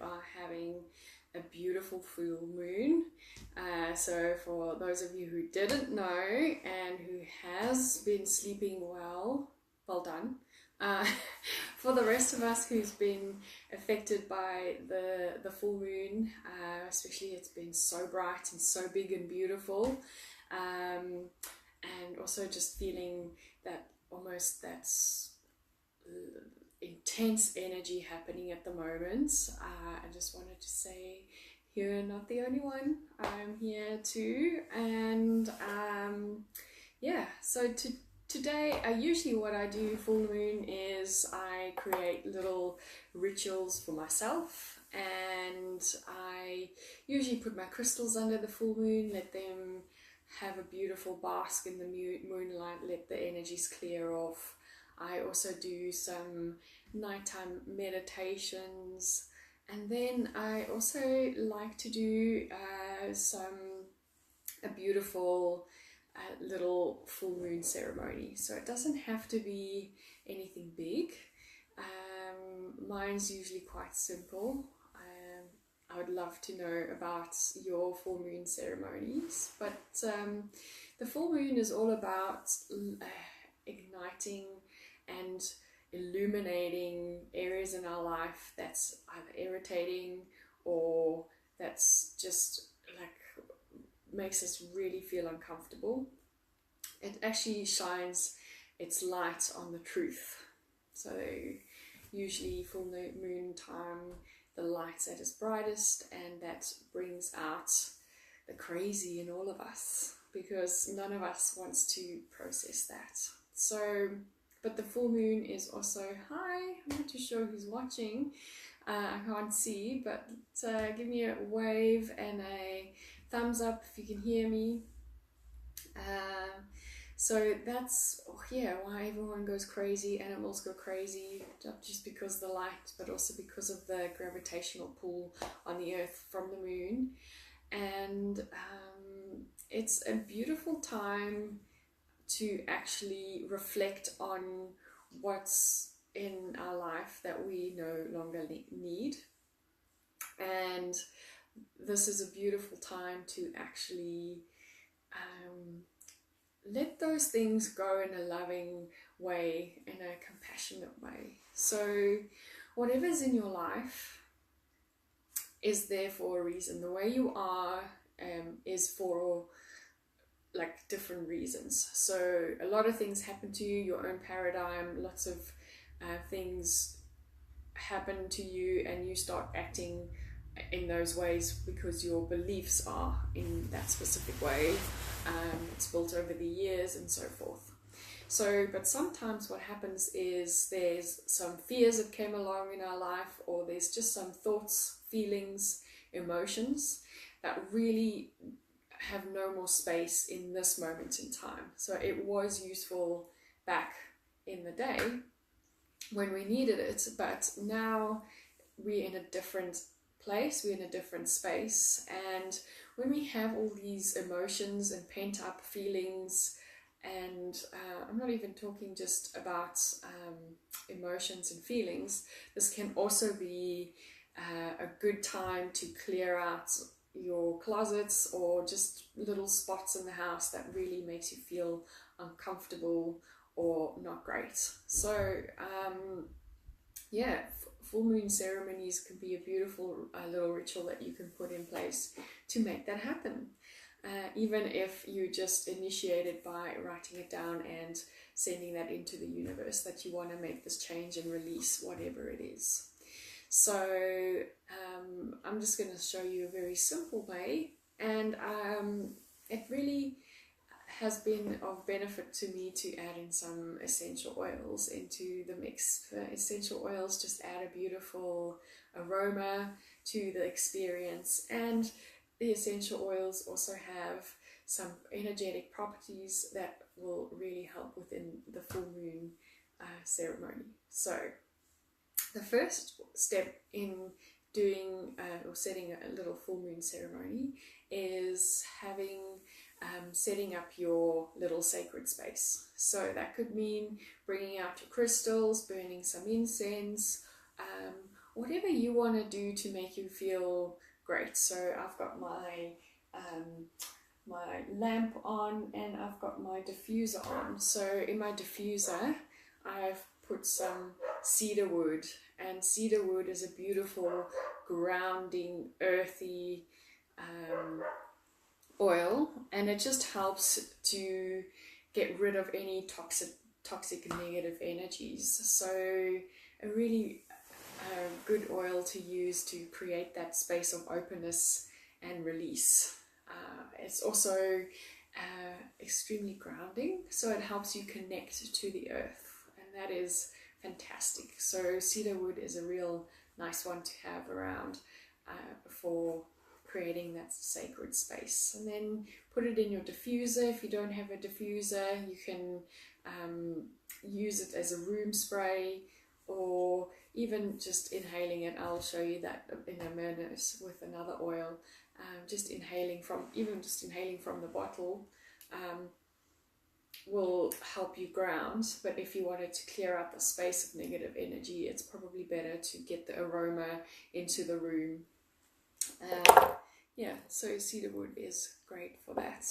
are having a beautiful full moon. So for those of you who didn't know and who has been sleeping well, well done. For the rest of us who's been affected by the full moon, especially it's been so bright and so big and beautiful, and also just feeling that almost that's intense energy happening at the moment. I just wanted to say you're not the only one. I'm here too, and yeah, so today, usually what I do full moon is I create little rituals for myself, and I usually put my crystals under the full moon, let them have a beautiful bask in the moonlight, let the energies clear off. I also do some nighttime meditations, and then I also like to do a beautiful little full moon ceremony. So it doesn't have to be anything big. Mine's usually quite simple. I would love to know about your full moon ceremonies, but the full moon is all about igniting and illuminating areas in our life that's either irritating or that's just like makes us really feel uncomfortable. It actually shines its light on the truth. So usually full moon time, the light's at its brightest, and that brings out the crazy in all of us, because none of us wants to process that. So, but the full moon is also, hi, I'm not too sure who's watching, I can't see, but give me a wave and a thumbs up if you can hear me. So that's why everyone goes crazy, animals go crazy, not just because of the light, but also because of the gravitational pull on the earth from the moon. And it's a beautiful time to actually reflect on what's in our life that we no longer need. And this is a beautiful time to actually let those things go in a loving way, in a compassionate way. So whatever's in your life is there for a reason. The way you are is for like different reasons. So a lot of things happen to you, your own paradigm, lots of things happen to you, and you start acting in those ways because your beliefs are in that specific way. It's built over the years and so forth. So, but sometimes what happens is there's some fears that came along in our life, or there's just some thoughts, feelings, emotions that really have no more space in this moment in time. So it was useful back in the day when we needed it, but now we're in a different place, we're in a different space, and when we have all these emotions and pent up feelings, and I'm not even talking just about emotions and feelings, this can also be a good time to clear out your closets or just little spots in the house that really makes you feel uncomfortable or not great. So full moon ceremonies can be a beautiful little ritual that you can put in place to make that happen. Even if you just initiate it by writing it down and sending that into the universe, that you want to make this change and release whatever it is. So I'm just going to show you a very simple way, and it really has been of benefit to me to add in some essential oils into the mix. Essential oils just add a beautiful aroma to the experience, and the essential oils also have some energetic properties that will really help within the full moon ceremony. So the first step in doing or setting a little full moon ceremony is setting up your little sacred space. So that could mean bringing out your crystals, burning some incense, whatever you want to do to make you feel great. So I've got my my lamp on, and I've got my diffuser on. So in my diffuser I've put some cedar wood, and cedar wood is a beautiful grounding earthy oil, and it just helps to get rid of any toxic negative energies. So a really good oil to use to create that space of openness and release. It's also extremely grounding, so it helps you connect to the earth, and that is fantastic. So cedar wood is a real nice one to have around for creating that sacred space. And then put it in your diffuser. If you don't have a diffuser, you can use it as a room spray, or even just inhaling it. I'll show you that in a minute with another oil. Just inhaling from the bottle will help you ground. But if you wanted to clear out the space of negative energy, it's probably better to get the aroma into the room. Yeah, so cedar wood is great for that.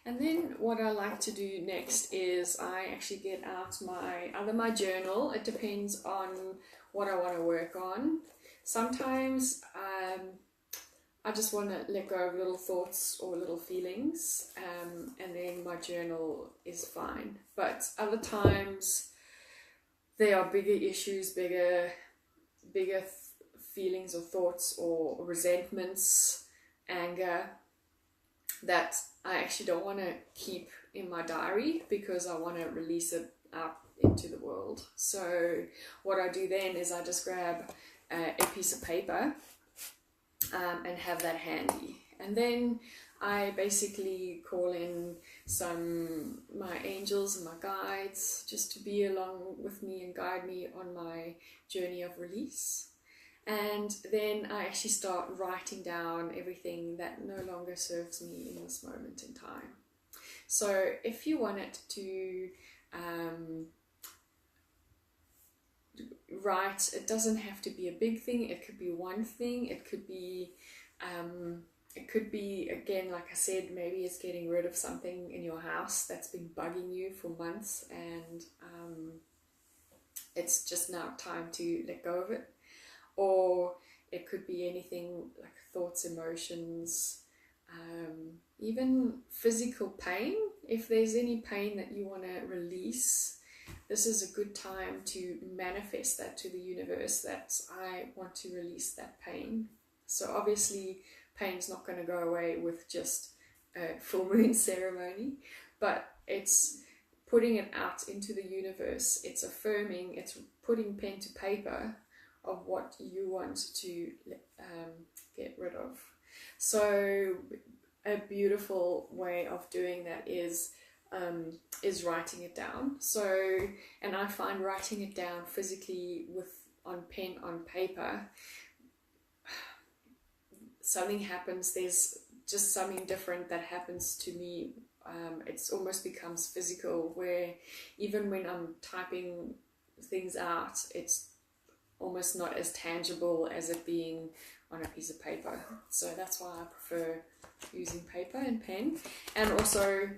And then what I like to do next is I actually get out my journal. It depends on what I want to work on. Sometimes I just want to let go of little thoughts or little feelings, and then my journal is fine. But other times there are bigger issues, bigger feelings or thoughts or resentments, anger, that I actually don't want to keep in my diary, because I want to release it out into the world. So what I do then is I just grab a piece of paper and have that handy, and then I basically call in my angels and my guides just to be along with me and guide me on my journey of release. And then I actually start writing down everything that no longer serves me in this moment in time. So if you wanted to write, it doesn't have to be a big thing. It could be one thing. It could be again, like I said, maybe it's getting rid of something in your house that's been bugging you for months, and it's just now time to let go of it. Or it could be anything like thoughts, emotions, even physical pain. If there's any pain that you want to release, this is a good time to manifest that to the universe, that I want to release that pain. So obviously pain's not going to go away with just a full moon ceremony, but it's putting it out into the universe. It's affirming, it's putting pen to paper of what you want to get rid of. So a beautiful way of doing that is writing it down. So, and I find writing it down physically on pen, on paper, something happens. There's just something different that happens to me. It's almost becomes physical, where even when I'm typing things out, it's almost not as tangible as it being on a piece of paper. So that's why I prefer using paper and pen. And also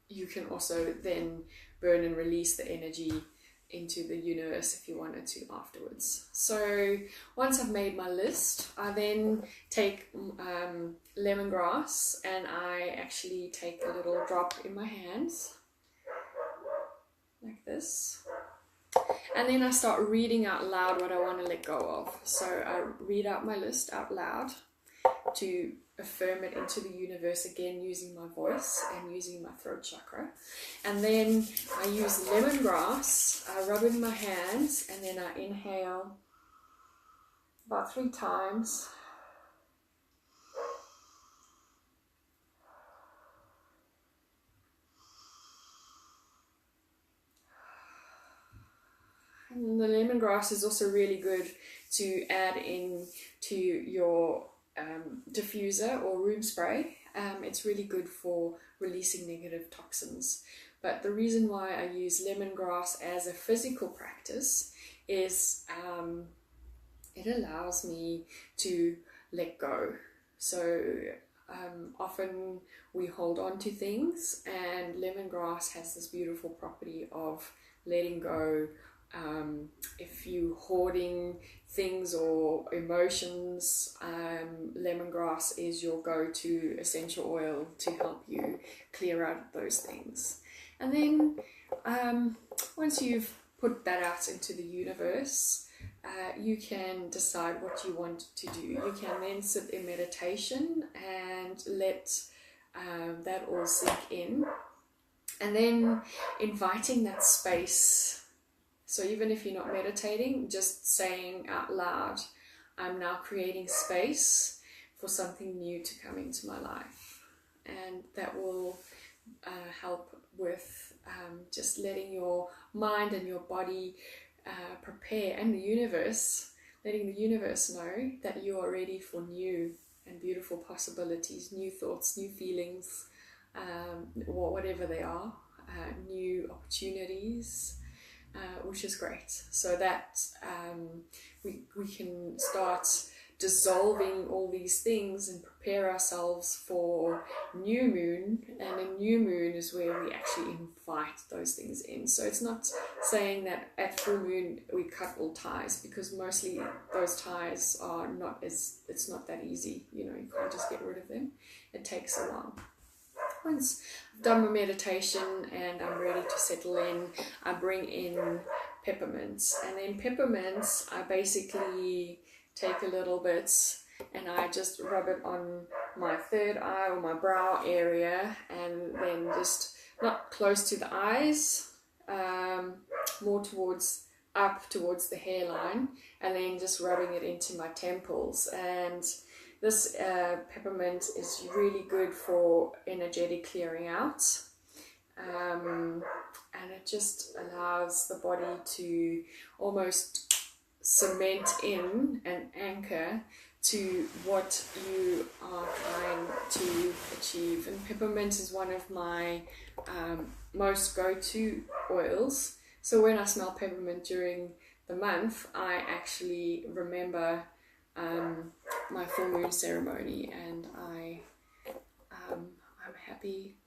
you can also then burn and release the energy into the universe if you wanted to afterwards. So once I've made my list, I then take lemongrass, and I actually take a little drop in my hands like this, and then I start reading out loud what I want to let go of. So I read out my list out loud to affirm it into the universe, again using my voice and using my throat chakra. And then I use lemongrass, I rub it in my hands, and then I inhale about 3 times. And the lemongrass is also really good to add in to your diffuser or room spray. It's really good for releasing negative toxins. But the reason why I use lemongrass as a physical practice is it allows me to let go. So often we hold on to things, and lemongrass has this beautiful property of letting go. If you hoarding things or emotions, lemongrass is your go-to essential oil to help you clear out those things. And then once you've put that out into the universe, you can decide what you want to do. You can then sit in meditation and let that all sink in, and then inviting that space. So even if you're not meditating, just saying out loud, I'm now creating space for something new to come into my life. And that will help with just letting your mind and your body prepare, and the universe, letting the universe know that you are ready for new and beautiful possibilities, new thoughts, new feelings, or whatever they are, new opportunities, which is great. So that we can start dissolving all these things and prepare ourselves for new moon. And a new moon is where we actually invite those things in. So it's not saying that at full moon we cut all ties, because mostly those ties are not it's not that easy. You can't just get rid of them. It takes a while. Once I've done my meditation and I'm ready to settle in, I bring in peppermints. And then peppermints, I basically take a little bit and I just rub it on my third eye or my brow area, and then just not close to the eyes, more towards the hairline, and then just rubbing it into my temples. And this peppermint is really good for energetic clearing out, and it just allows the body to almost cement in and anchor to what you are trying to achieve. And peppermint is one of my most go-to oils. So when I smell peppermint during the month, I actually remember my full moon ceremony, and I'm happy,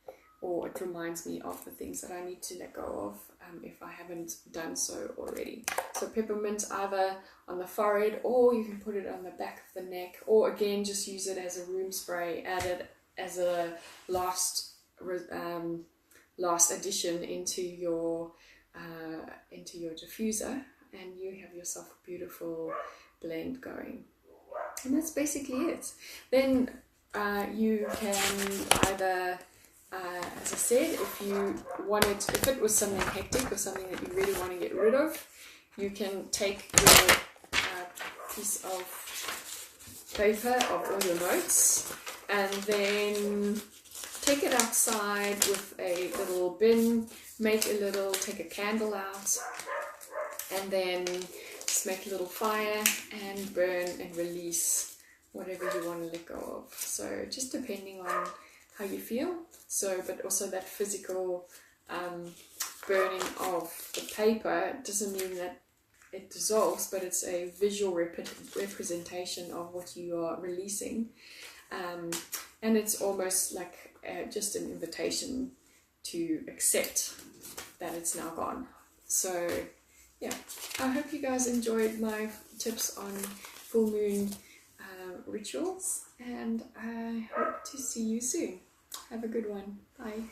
or it reminds me of the things that I need to let go of if I haven't done so already. So peppermint either on the forehead, or you can put it on the back of the neck, or again just use it as a room spray, add it as a last addition into your diffuser, and you have yourself a beautiful blend going. And that's basically it. Then you can either as I said, if it was something hectic or something that you really want to get rid of, you can take your piece of paper of all your notes and then take it outside with a little bin, take a candle out, and then just make a little fire and burn and release whatever you want to let go of. So just depending on how you feel. So, but also that physical burning of the paper doesn't mean that it dissolves, but it's a visual representation of what you are releasing. And it's almost like just an invitation to accept that it's now gone. So, yeah, I hope you guys enjoyed my tips on full moon rituals, and I hope to see you soon. Have a good one. Bye.